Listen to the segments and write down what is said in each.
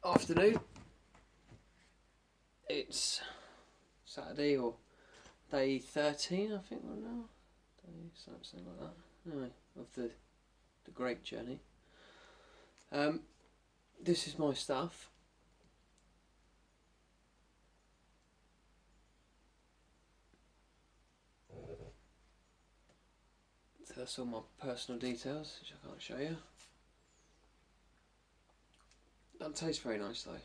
afternoon. It's Saturday or day 13, I think, right now. Something like that. Anyway, of the great journey. This is my stuff. So that's all my personal details, which I can't show you. That tastes very nice though.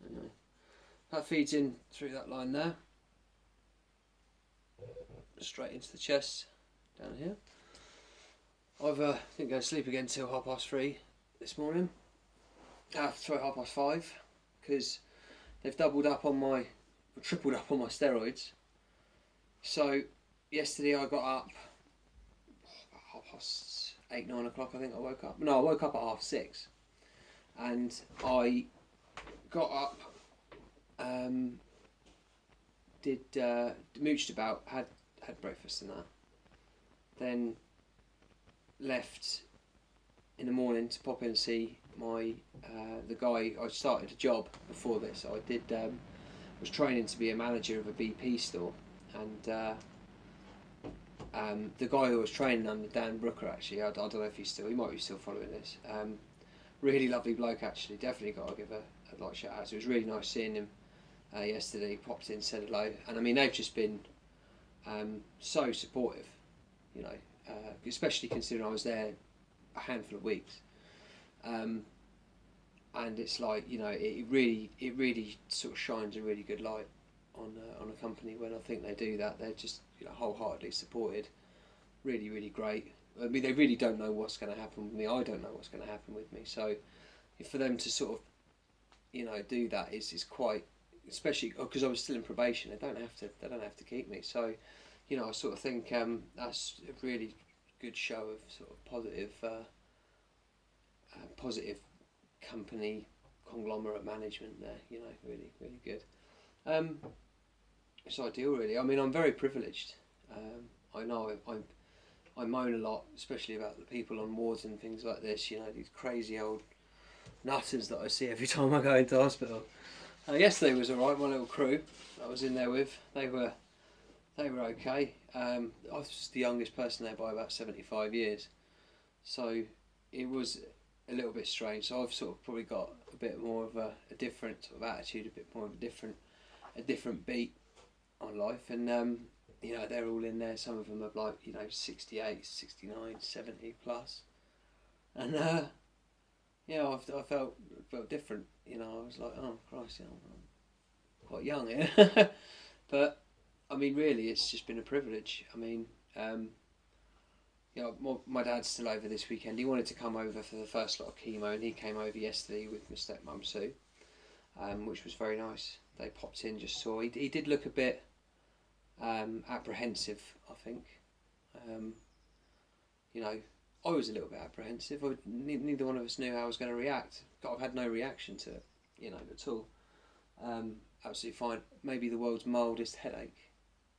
Anyway, that feeds in through that line there, straight into the chest down here. I've didn't go to sleep again till 3:30 this morning. Sorry, 5:30, because they've tripled up on my steroids. So yesterday I got up about 8, 9 o'clock. I think I woke up. No, I woke up at 6:30. And I got up, mooched about, had breakfast and that. Then left in the morning to pop in and see my the guy. I started a job before this. I did was training to be a manager of a BP store, and the guy who was training under, Dan Brooker, actually, I don't know if he might be still following this. Really lovely bloke, actually. Definitely got to give a shout out. So it was really nice seeing him yesterday. He popped in, said hello, and I mean they've just been so supportive, you know, especially considering I was there a handful of weeks, and it's like, you know, it really sort of shines a really good light on a company when I think they do that. They're just, you know, wholeheartedly supported. Really great. I mean, they really don't know what's going to happen with me. I don't know what's going to happen with me. So, for them to sort of, you know, do that is quite, especially because I was still in probation. They don't have to keep me. So, you know, I sort of think that's a really good show of sort of positive company conglomerate management there. You know, really good. It's ideal, really. I mean, I'm very privileged. I know I moan a lot, especially about the people on wards and things like this, you know, these crazy old nutters that I see every time I go into hospital. Yesterday was alright, my little crew I was in there with, they were okay. I was the youngest person there by about 75 years, so it was a little bit strange. So I've sort of probably got a bit more of a different sort of attitude, a bit more of a different beat on life, and you know, they're all in there. Some of them are like, you know, 68, 69, 70 plus. And yeah, I felt different. You know, I was like, oh Christ, you know, I'm quite young here. But I mean, really, it's just been a privilege. I mean, you know, my dad's still over this weekend. He wanted to come over for the first lot of chemo, and he came over yesterday with my stepmum Sue, which was very nice. They popped in, just saw. He did look a bit apprehensive, I think. You know, I was a little bit apprehensive. Neither one of us knew how I was going to react. I've had no reaction to it, you know, at all. Absolutely fine. Maybe the world's mildest headache,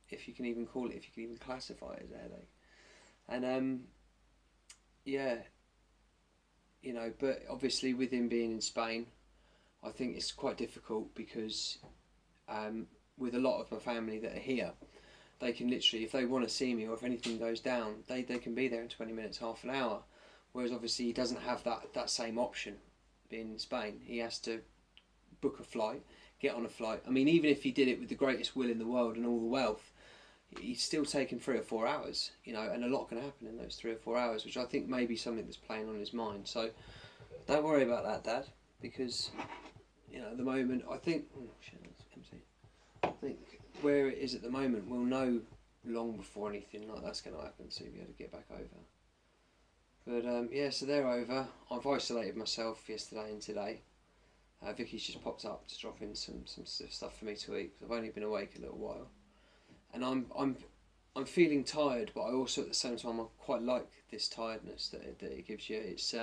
if you can even call it, if you can even classify it as a headache. And yeah, you know, but obviously with him being in Spain, I think it's quite difficult because with a lot of my family that are here, they can literally, if they want to see me or if anything goes down, they can be there in 20 minutes, half an hour. Whereas obviously he doesn't have that same option being in Spain. He has to book a flight, get on a flight. I mean, even if he did it with the greatest will in the world and all the wealth, he's still taking 3 or 4 hours, you know, and a lot can happen in those 3 or 4 hours, which I think may be something that's playing on his mind. So don't worry about that, Dad, because, you know, at the moment, I think, oh shit, that's empty. I think where it is at the moment, we'll know long before anything like that's going to happen, so you'll be able to get back over. But yeah, so they're over. I've isolated myself yesterday and today. Vicky's just popped up to drop in some stuff for me to eat, because I've only been awake a little while, and I'm feeling tired, but I also at the same time I quite like this tiredness that it gives you. It's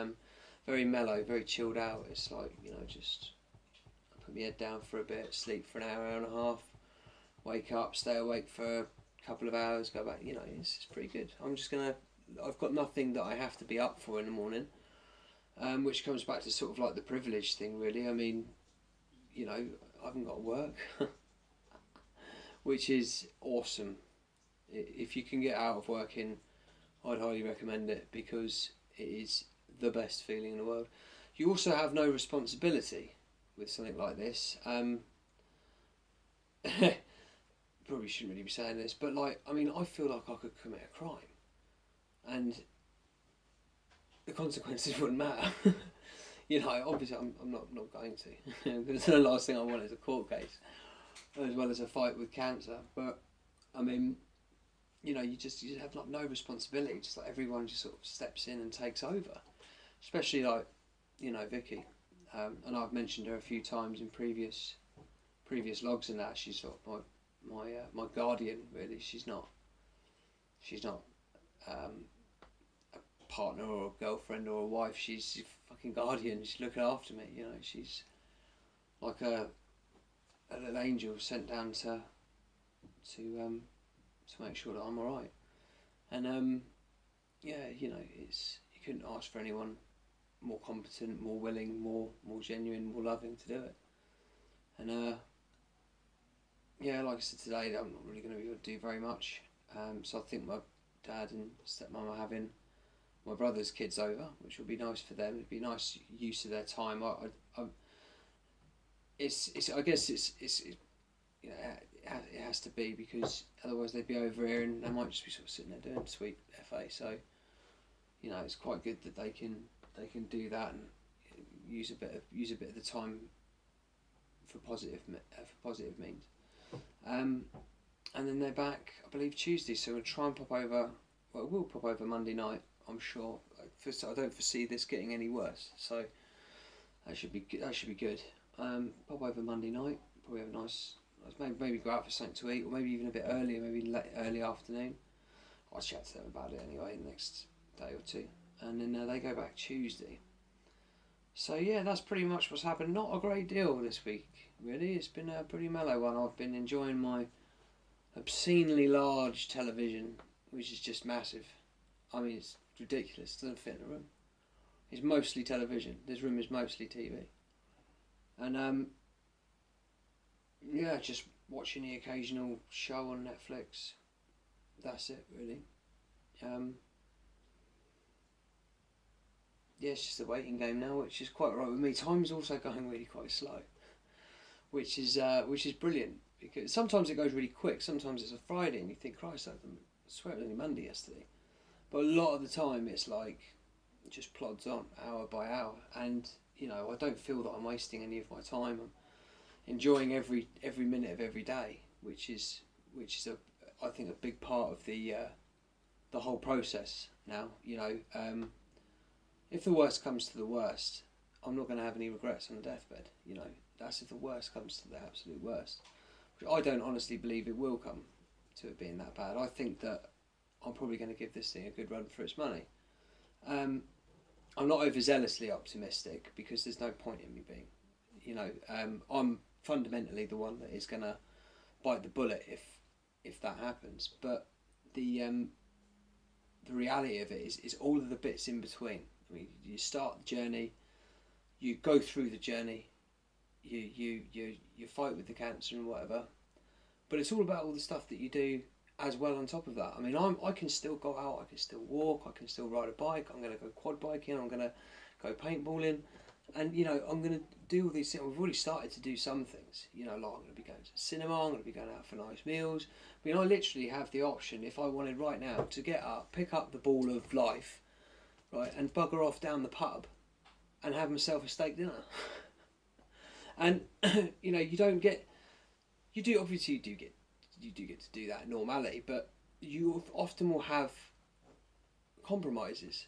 very mellow, very chilled out. It's like, you know, just put my head down for a bit, sleep for an hour and a half, wake up, stay awake for a couple of hours, go back. You know, it's pretty good. I've got nothing that I have to be up for in the morning. which comes back to sort of like the privilege thing, really. I mean, you know, I haven't got work, which is awesome. If you can get out of working, I'd highly recommend it, because it is the best feeling in the world. You also have no responsibility with something like this. Probably shouldn't really be saying this, but like, I mean, I feel like I could commit a crime and the consequences wouldn't matter. You know, obviously I'm not going to, because the last thing I want is a court case as well as a fight with cancer. But I mean, you know, you just have like no responsibility. Just like everyone just sort of steps in and takes over, especially like, you know, Vicky, and I've mentioned her a few times in previous logs and that. She's sort of my guardian, really. She's not a partner or a girlfriend or a wife. She's a fucking guardian. She's looking after me. You know, she's like a little angel sent down to make sure that I'm alright. And yeah, you know, you couldn't ask for anyone more competent, more willing, more genuine, more loving to do it. And yeah, like I said today, I'm not really going to be able to do very much. So I think my dad and stepmom are having my brother's kids over, which will be nice for them. It'd be nice use of their time. I guess it's you know, it has to be, because otherwise they'd be over here and they might just be sort of sitting there doing sweet FA. So, you know, it's quite good that they can do that and use a bit of the time for positive means. And then they're back, I believe, Tuesday. So we'll try and pop over. Well, we'll pop over Monday night, I'm sure. I don't foresee this getting any worse, so that should be good. Pop over Monday night. Probably have a nice maybe go out for something to eat, or maybe even a bit earlier, maybe early afternoon. I'll chat to them about it anyway the next day or two, and then they go back Tuesday. So yeah, that's pretty much what's happened. Not a great deal this week, really. It's been a pretty mellow one. I've been enjoying my obscenely large television, which is just massive. I mean, it's ridiculous. It doesn't fit in the room. It's mostly television. This room is mostly TV. And yeah, just watching the occasional show on Netflix. That's it, really. Yeah, it's just a waiting game now, which is quite right with me. Time's also going really quite slow, which is brilliant, because sometimes it goes really quick. Sometimes it's a Friday and you think, Christ, I swear it was only Monday yesterday. But a lot of the time it's like it just plods on hour by hour, and you know, I don't feel that I'm wasting any of my time. I'm enjoying every minute of every day, which is I think a big part of the whole process now. You know, if the worst comes to the worst, I'm not going to have any regrets on the deathbed. You know, that's if the worst comes to the absolute worst. Which I don't honestly believe it will come to it being that bad. I think that I'm probably going to give this thing a good run for its money. I'm not overzealously optimistic, because there's no point in me being. You know, I'm fundamentally the one that is going to bite the bullet if that happens. But the reality of it is all of the bits in between. I mean, you start the journey, you go through the journey, you fight with the cancer and whatever, but it's all about all the stuff that you do as well on top of that. I mean, I can still go out, I can still walk, I can still ride a bike, I'm going to go quad biking, I'm going to go paintballing, and you know, I'm going to do all these things. We've already started to do some things, you know, like I'm going to be going to the cinema, I'm going to be going out for nice meals. I mean, I literally have the option, if I wanted right now, to get up, pick up the ball of life, right, and bugger off down the pub and have myself a steak dinner. And you know, you do get to do that in normality, but you often will have compromises.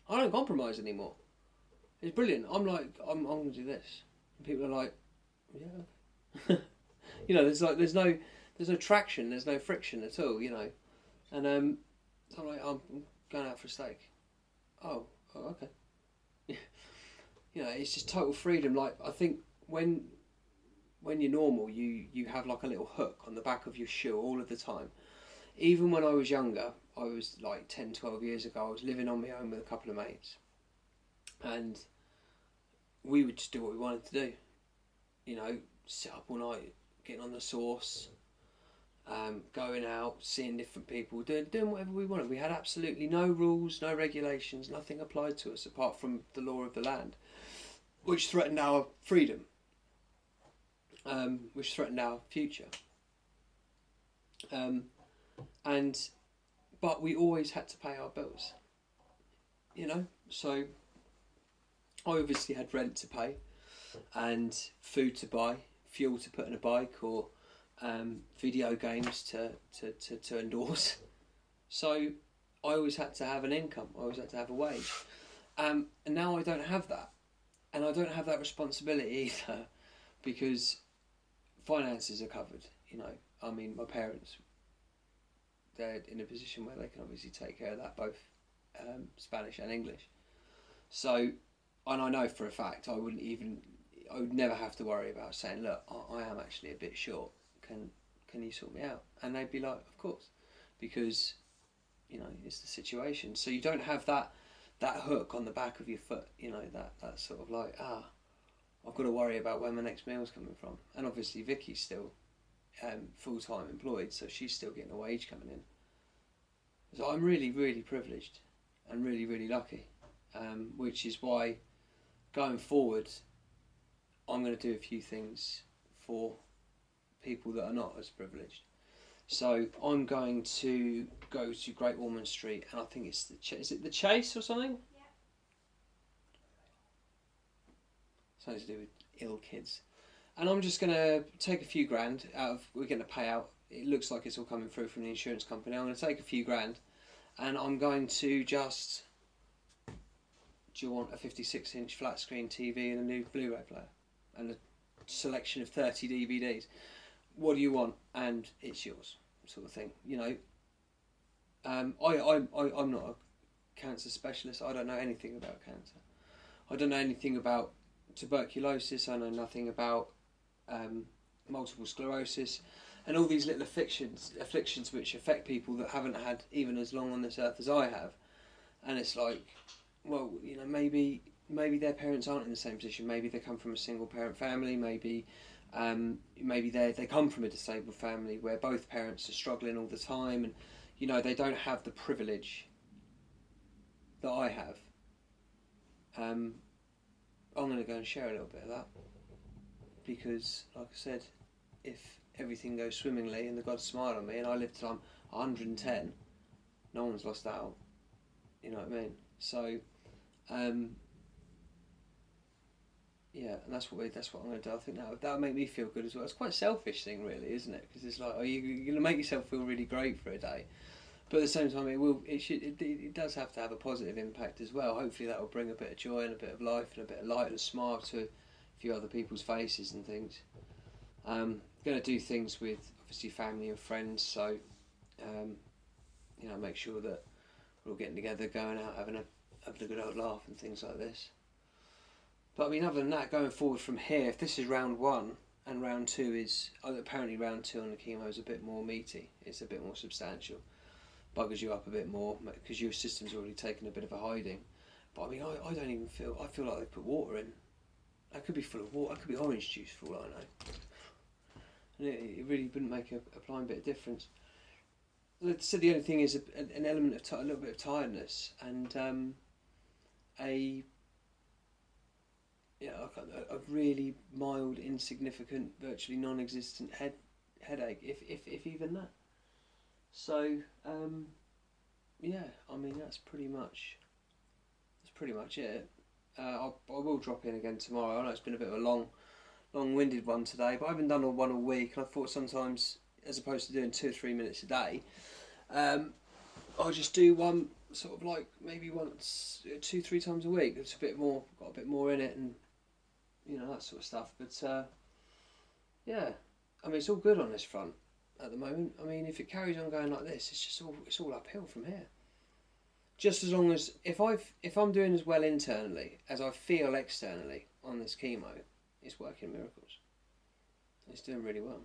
I don't compromise anymore. It's brilliant. I'm like, I'm going to do this, and people are like, yeah. You know, there's no traction, there's no friction at all. You know, and so I'm like, I'm going out for a steak. Oh, okay. You know, it's just total freedom. Like, I think when you're normal, you have like a little hook on the back of your shoe all of the time. Even when I was younger, I was like 10, 12 years ago, I was living on my own with a couple of mates. And we would just do what we wanted to do. You know, sit up all night, getting on the sauce, going out, seeing different people, doing whatever we wanted. We had absolutely no rules, no regulations, nothing applied to us apart from the law of the land, which threatened our freedom, which threatened our future. But we always had to pay our bills, you know. So I obviously had rent to pay, and food to buy, fuel to put in a bike, or video games to endorse. So I always had to have an income. I always had to have a wage. And now I don't have that, and I don't have that responsibility either, because finances are covered. You know, I mean, my parents, they're in a position where they can obviously take care of that, both Spanish and English. So, and I know for a fact I would never have to worry about saying, look, I am actually a bit short. Can you sort me out? And they'd be like, of course, because, you know, it's the situation. So you don't have that hook on the back of your foot, you know, that sort of like, I've got to worry about where my next meal's coming from. And obviously Vicky's still full-time employed, so she's still getting a wage coming in. So I'm really, really privileged and really, really lucky, which is why going forward I'm going to do a few things for people that are not as privileged. So I'm going to go to Great Ormond Street, and I think it's is it the Chase or something? Yeah. Something to do with ill kids. And I'm just going to take a few grand out of, we're getting a payout. It looks like it's all coming through from the insurance company. I'm going to take a few grand, and I'm going to just, do you want a 56-inch flat screen TV and a new Blu-ray player and a selection of 30 DVDs? What do you want? And it's yours, sort of thing. You know, I'm not a cancer specialist. I don't know anything about cancer. I don't know anything about tuberculosis. I know nothing about multiple sclerosis and all these little afflictions which affect people that haven't had even as long on this earth as I have. And it's like, well, you know, maybe their parents aren't in the same position. Maybe they come from a single parent family. Maybe they come from a disabled family where both parents are struggling all the time, and you know, they don't have the privilege that I have. I'm going to go and share a little bit of that, because like I said, if everything goes swimmingly and the gods smile on me and I live till I'm 110, no one's lost out. You know what I mean? So yeah, and that's what I'm going to do. I think that'll make me feel good as well. It's quite a selfish thing, really, isn't it? Because it's like, you're going to make yourself feel really great for a day, but at the same time, it does have to have a positive impact as well. Hopefully, that will bring a bit of joy and a bit of life and a bit of light and a smile to a few other people's faces and things. Going to do things with obviously family and friends, so you know, make sure that we're all getting together, going out, having a good old laugh and things like this. But I mean, other than that, going forward from here, if this is round 1 and round 2 is, apparently round 2 on the chemo is a bit more meaty, it's a bit more substantial, buggers you up a bit more because your system's already taken a bit of a hiding. But I mean, I don't even feel, I feel like they put water in. I could be full of water, I could be orange juice for all I know. And it really wouldn't make a blind bit of difference. So the only thing is an element of a little bit of tiredness and a really mild, insignificant, virtually non-existent headache, if even that. So yeah, I mean that's pretty much it. I will drop in again tomorrow. I know it's been a bit of a long-winded one today, but I haven't done one all week, and I thought sometimes, as opposed to doing 2 or 3 minutes a day, I'll just do one sort of like maybe once, 2-3 times a week. It's a bit more, got a bit more in it, and you know, that sort of stuff. But yeah, I mean, it's all good on this front at the moment. I mean, if it carries on going like this, it's all uphill from here. Just as long as if I'm doing as well internally as I feel externally on this chemo, it's working miracles. It's doing really well.